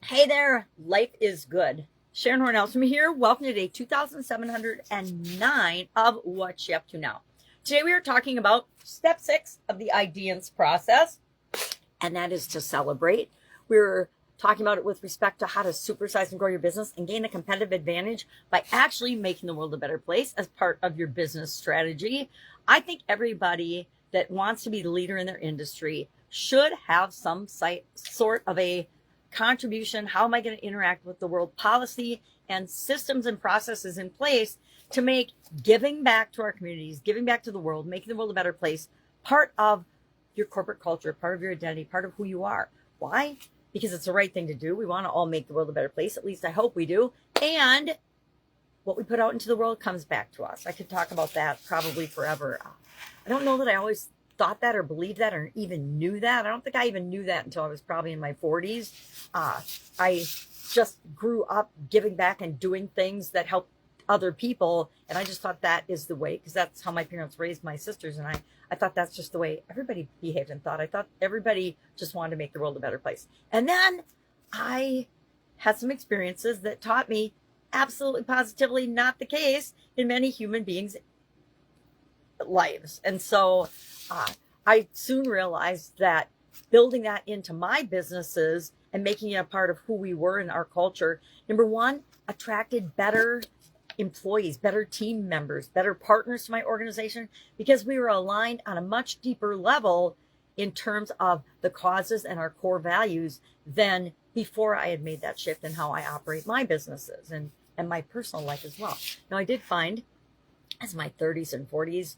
Hey there, life is good. Sharon Horne-Ellstrom here. Welcome to day 2709 of What's She Up To Now. Today we are talking about step 6 of the IDEANCE process, and that is to celebrate. We're talking about it with respect to how to supersize and grow your business and gain a competitive advantage by actually making the world a better place as part of your business strategy. I think everybody that wants to be the leader in their industry should have some sort of a contribution. How am I going to interact with the world policy and systems and processes in place to make giving back to our communities, giving back to the world, making the world a better place, part of your corporate culture, part of your identity, part of who you are. Why? Because it's the right thing to do. We want to all make the world a better place. At least I hope we do. And what we put out into the world comes back to us. I could talk about that probably forever. I don't know that I always thought that or believed that or even knew that. I don't think I even knew that until I was probably in my 40s. I just grew up giving back and doing things that help other people. And I just thought that is the way, because that's how my parents raised my sisters. And I thought that's just the way everybody behaved and thought. I thought everybody just wanted to make the world a better place. And then I had some experiences that taught me absolutely positively not the case in many human beings' lives. And so I soon realized that building that into my businesses and making it a part of who we were in our culture, number one, attracted better employees, better team members, better partners to my organization, because we were aligned on a much deeper level in terms of the causes and our core values than before I had made that shift in how I operate my businesses and my personal life as well. Now, I did find as my 30s and 40s,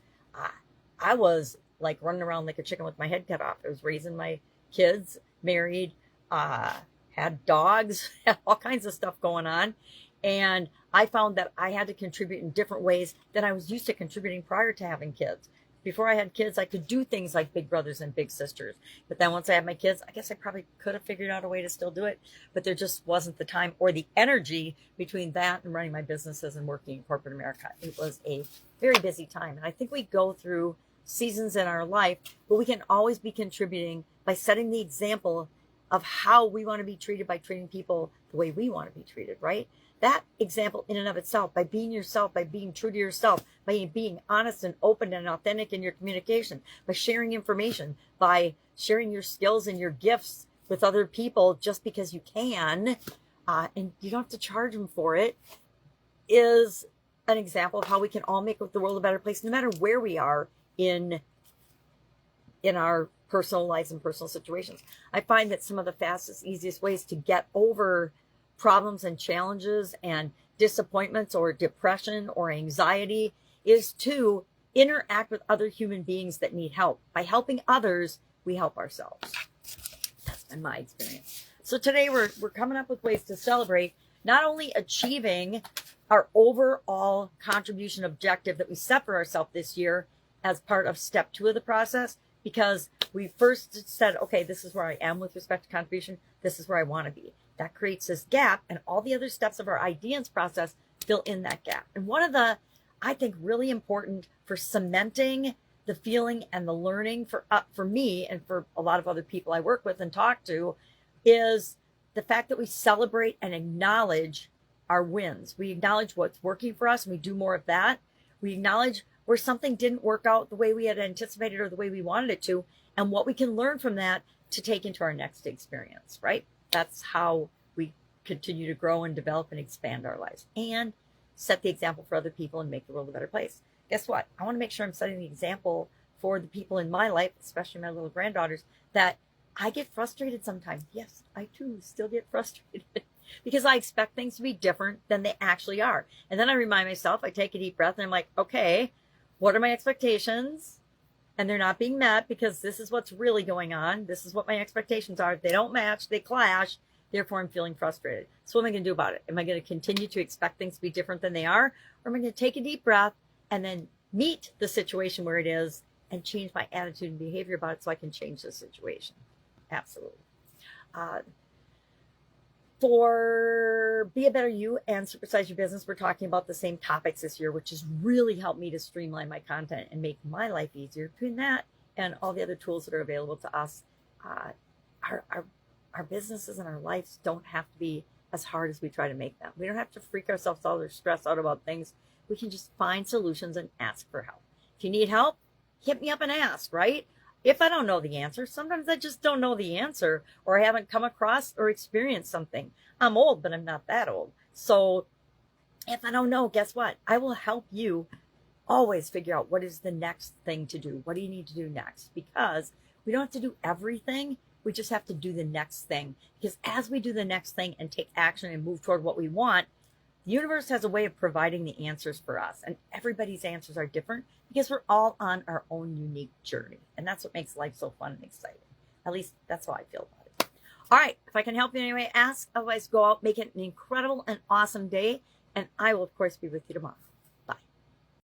I was like running around like a chicken with my head cut off. I was raising my kids, married, had dogs, had all kinds of stuff going on. And I found that I had to contribute in different ways than I was used to contributing prior to having kids. Before I had kids, I could do things like big brothers and big sisters. But then once I had my kids, I guess I probably could have figured out a way to still do it. But there just wasn't the time or the energy between that and running my businesses and working in corporate America. It was a very busy time. And I think we go through seasons in our life, but we can always be contributing by setting the example of how we want to be treated by treating people the way we want to be treated, right? That example in and of itself, by being yourself, by being true to yourself, by being honest and open and authentic in your communication, by sharing information, by sharing your skills and your gifts with other people just because you can, and you don't have to charge them for it, is an example of how we can all make the world a better place, no matter where we are in our personal lives and personal situations. I find that some of the fastest, easiest ways to get over problems and challenges and disappointments or depression or anxiety is to interact with other human beings that need help. By helping others, we help ourselves. That's been my experience. So today we're coming up with ways to celebrate not only achieving our overall contribution objective that we set for ourselves this year as part of step 2 of the process, because we first said, okay, this is where I am with respect to contribution. This is where I want to be. That creates this gap, and all the other steps of our IDEANCE process fill in that gap. And one of the, I think, really important for cementing the feeling and the learning for me and for a lot of other people I work with and talk to is the fact that we celebrate and acknowledge our wins. We acknowledge what's working for us, and we do more of that. We acknowledge where something didn't work out the way we had anticipated or the way we wanted it to, and what we can learn from that to take into our next experience, right? That's how we continue to grow and develop and expand our lives and set the example for other people and make the world a better place. Guess what? I want to make sure I'm setting the example for the people in my life, especially my little granddaughters, that I get frustrated sometimes. Yes, I too still get frustrated because I expect things to be different than they actually are. And then I remind myself, I take a deep breath and I'm like, okay, what are my expectations? And they're not being met because this is what's really going on. This is what my expectations are. They don't match, they clash. Therefore, I'm feeling frustrated. So what am I going to do about it? Am I going to continue to expect things to be different than they are? Or am I going to take a deep breath and then meet the situation where it is and change my attitude and behavior about it so I can change the situation? Absolutely. For Be a Better You and Supersize Your Business, we're talking about the same topics this year, which has really helped me to streamline my content and make my life easier. Between that and all the other tools that are available to us, are our businesses and our lives don't have to be as hard as we try to make them. We don't have to freak ourselves out or stress out about things. We can just find solutions and ask for help. If you need help, hit me up and ask, right? If I don't know the answer, sometimes I just don't know the answer, or I haven't come across or experienced something. I'm old, but I'm not that old. So if I don't know, guess what? I will help you always figure out what is the next thing to do. What do you need to do next? Because we don't have to do everything. We just have to do the next thing. Because as we do the next thing and take action and move toward what we want, the universe has a way of providing the answers for us. And everybody's answers are different because we're all on our own unique journey. And that's what makes life so fun and exciting. At least that's how I feel about it. All right. If I can help you in any way, ask. Otherwise, go out, make it an incredible and awesome day. And I will, of course, be with you tomorrow.